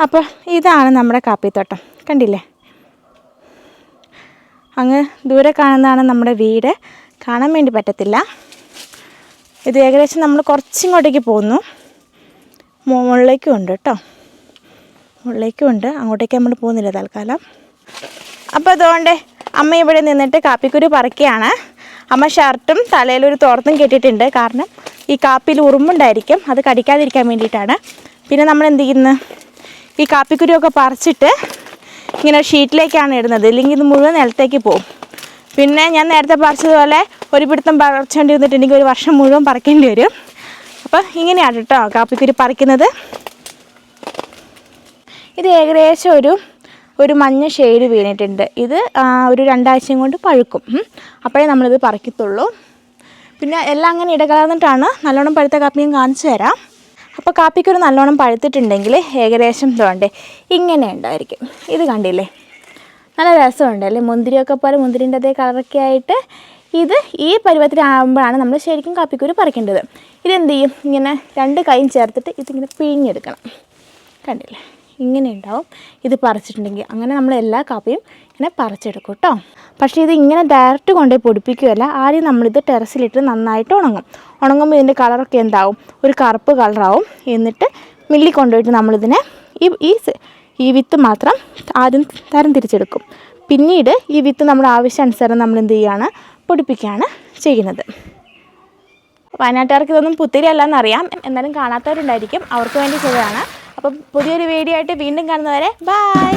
അപ്പോൾ ഇതാണ് നമ്മുടെ കാപ്പിത്തോട്ടം, കണ്ടില്ലേ? അങ്ങ് ദൂരെ കാണുന്നതാണ് നമ്മുടെ വീട്. കാണാൻ വേണ്ടി പറ്റത്തില്ല. ഇത് ഏകദേശം നമ്മൾ കുറച്ചിങ്ങോട്ടേക്ക് പോകുന്നു. മുകളിലേക്കും ഉണ്ട് കേട്ടോ, മുകളിലേക്കും ഉണ്ട്. അങ്ങോട്ടേക്ക് നമ്മൾ പോകുന്നില്ല തൽക്കാലം. അപ്പോൾ അതുകൊണ്ട് അമ്മ ഇവിടെ നിന്നിട്ട് കാപ്പിക്കുരു പറിക്കുകയാണ്. അമ്മ ഷർട്ടും തലയിലൊരു തോർത്തും കെട്ടിയിട്ടുണ്ട്. കാരണം ഈ കാപ്പിയിൽ ഉറുമ്പുണ്ടായിരിക്കും, അത് കടിക്കാതിരിക്കാൻ വേണ്ടിയിട്ടാണ്. പിന്നെ നമ്മൾ എന്ത് ചെയ്യുന്നു, ഈ കാപ്പിക്കുരുവൊക്കെ പറിച്ചിട്ട് ഇങ്ങനെ ഷീറ്റിലേക്കാണ് ഇടുന്നത്, ഇല്ലെങ്കിൽ ഇത് മുഴുവൻ നിലത്തേക്ക് പോകും. പിന്നെ ഞാൻ നേരത്തെ പറിച്ചതുപോലെ ഒരു പിടുത്തം പറിച്ചുകൊണ്ട് ഇരുന്നിട്ടുണ്ടെങ്കിൽ ഒരു വർഷം മുഴുവൻ പറിക്കേണ്ടി വരും. അപ്പോൾ ഇങ്ങനെയാണ് കേട്ടോ കാപ്പിക്കുരു പറിക്കുന്നത്. ഇത് ഏകദേശം ഒരു മഞ്ഞ ഷെയ്ഡ് വീണിട്ടുണ്ട്. ഇത് ഒരു 2 ആഴ്ചയും കൊണ്ട് പഴുക്കും. അപ്പോഴേ നമ്മളിത് പറിക്കത്തുള്ളൂ. പിന്നെ എല്ലാം അങ്ങനെ ഇടകലർന്നിട്ടാണ്. നല്ലോണം പഴുത്ത കാപ്പിയും കാണിച്ചു തരാം. അപ്പോൾ കാപ്പിക്കൊരു നല്ലോണം പഴുത്തിട്ടുണ്ടെങ്കിൽ ഏകദേശം തോണ്ടേ ഇങ്ങനെ ഉണ്ടായിരിക്കും. ഇത് കണ്ടില്ലേ, നല്ല രസമുണ്ടല്ലേ? മുന്തിരിയൊക്കെ പോലെ മുന്തിരിൻ്റെ അതേ കളറൊക്കെ ആയിട്ട് ഇത് ഈ പരുവത്തിലാകുമ്പോഴാണ് നമ്മൾ ശരിക്കും കാപ്പിക്കുരു പറിക്കേണ്ടത്. ഇതെന്ത് ചെയ്യും, ഇങ്ങനെ 2 കൈയും ചേർത്തിട്ട് ഇതിങ്ങനെ പിഴിഞ്ഞെടുക്കണം. കണ്ടില്ലേ, ഇങ്ങനെ ഉണ്ടാവും. ഇത് പറിച്ചിട്ടുണ്ടെങ്കിൽ അങ്ങനെ നമ്മൾ എല്ലാ കാപ്പിയും ഇങ്ങനെ പറിച്ചെടുക്കും കേട്ടോ. പക്ഷേ ഇത് ഇങ്ങനെ ഡയറക്റ്റ് കൊണ്ടുപോയി പൊടിപ്പിക്കുകയല്ല. ആദ്യം നമ്മളിത് ടെറസിലിട്ട് നന്നായിട്ട് ഉണങ്ങുമ്പോൾ ഇതിൻ്റെ കളറൊക്കെ എന്താവും, ഒരു കറുപ്പ് കളറാവും. എന്നിട്ട് മില്ലിൽ കൊണ്ടുപോയിട്ട് നമ്മളിതിനെ ഈ വിത്ത് മാത്രം ആദ്യം തരം തിരിച്ചെടുക്കും. പിന്നീട് ഈ വിത്ത് നമ്മുടെ ആവശ്യാനുസരണം നമ്മൾ എന്ത് ചെയ്യുകയാണ്, പൊടിപ്പിക്കുകയാണ് ചെയ്യുന്നത്. വയനാട്ടുകാർക്ക് ഇതൊന്നും പുത്തിരി അല്ലെന്നറിയാം, എന്നാലും കാണാത്തവരുണ്ടായിരിക്കും, അവർക്ക് വേണ്ടി ചെയ്തതാണ്. അപ്പം പുതിയൊരു വീഡിയോ ആയിട്ട് വീണ്ടും കാണുന്നവരെ ബൈ.